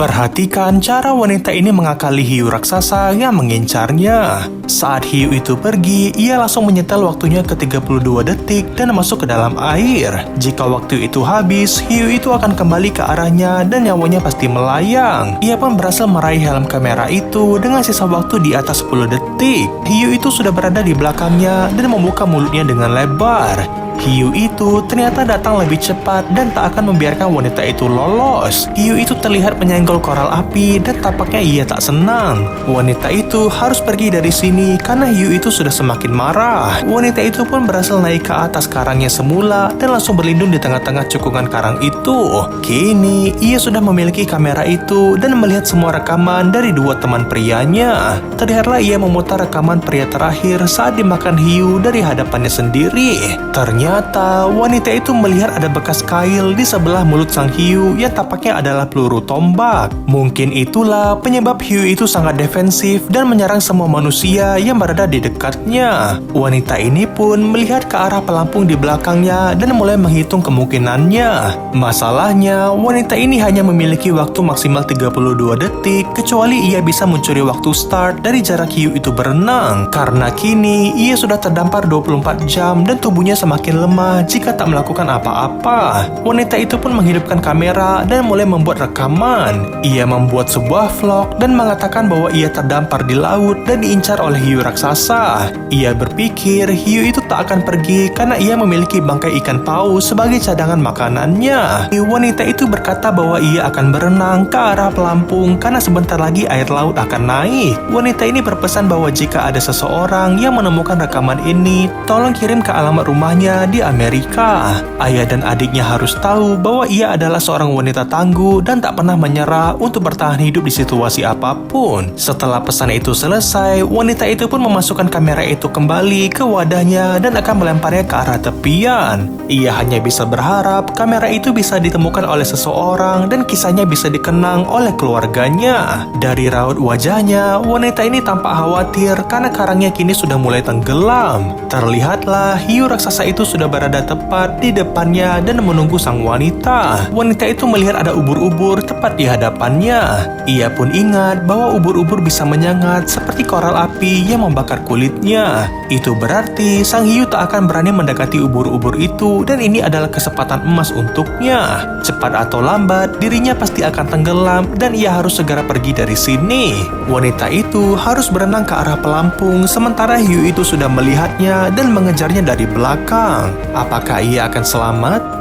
Perhatikan cara wanita ini mengakali hiu raksasa yang mengincarnya. Saat hiu itu pergi, ia langsung menyetel waktunya ke 32 detik dan masuk ke dalam air. Jika waktu itu habis, hiu itu akan kembali ke arahnya dan nyawanya pasti melayang. Ia pun berhasil meraih helm kamera itu dengan sisa waktu di atas 10 detik. Hiu itu sudah berada di belakangnya dan membuka mulutnya dengan lebar. Hiu itu ternyata datang lebih cepat dan tak akan membiarkan wanita itu lolos. Hiu itu terlihat menyenggol koral api dan tampaknya ia tak senang. Wanita itu harus pergi dari sini karena hiu itu sudah semakin marah. Wanita itu pun berhasil naik ke atas karangnya semula dan langsung berlindung di tengah-tengah cekungan karang itu. Kini, ia sudah memiliki kamera itu dan melihat semua rekaman dari dua teman prianya. Terlihatlah ia memutar rekaman pria terakhir saat dimakan hiu dari hadapannya sendiri. Ternyata wanita itu melihat ada bekas kail di sebelah mulut sang hiu yang tampaknya adalah peluru tombak. Mungkin itulah penyebab hiu itu sangat defensif dan menyerang semua manusia yang berada di dekatnya. Wanita ini pun melihat ke arah pelampung di belakangnya dan mulai menghitung kemungkinannya. Masalahnya, wanita ini hanya memiliki waktu maksimal 32 detik kecuali ia bisa mencuri waktu start dari jarak hiu itu berenang. Karena kini ia sudah terdampar 24 jam dan tubuhnya semakin lemah jika tak melakukan apa-apa. Wanita itu pun menghidupkan kamera dan mulai membuat rekaman. Ia membuat sebuah vlog dan mengatakan bahwa ia terdampar di laut dan diincar oleh hiu raksasa. Ia berpikir hiu itu tak akan pergi karena ia memiliki bangkai ikan paus sebagai cadangan makanannya. Wanita itu berkata bahwa ia akan berenang ke arah pelampung karena sebentar lagi air laut akan naik. Wanita ini berpesan bahwa jika ada seseorang yang menemukan rekaman ini, tolong kirim ke alamat rumahnya di Amerika. Ayah dan adiknya harus tahu bahwa ia adalah seorang wanita tangguh dan tak pernah menyerah untuk bertahan hidup di situasi apapun. Setelah pesan itu selesai, wanita itu pun memasukkan kamera itu kembali ke wadahnya dan akan melemparnya ke arah tepian. Ia hanya bisa berharap kamera itu bisa ditemukan oleh seseorang dan kisahnya bisa dikenang oleh keluarganya. Dari raut wajahnya, wanita ini tampak khawatir karena karangnya kini sudah mulai tenggelam. Terlihatlah hiu raksasa itu sudah berada tepat di depannya dan menunggu sang wanita. Wanita itu melihat ada ubur-ubur tepat di hadapannya. Ia pun ingat bahwa ubur-ubur bisa menyengat seperti koral api yang membakar kulitnya. Itu berarti sang hiu tak akan berani mendekati ubur-ubur itu dan ini adalah kesempatan emas untuknya. Cepat atau lambat, dirinya pasti akan tenggelam dan ia harus segera pergi dari sini. Wanita itu harus berenang ke arah pelampung sementara hiu itu sudah melihatnya dan mengejarnya dari belakang. Apakah ia akan selamat?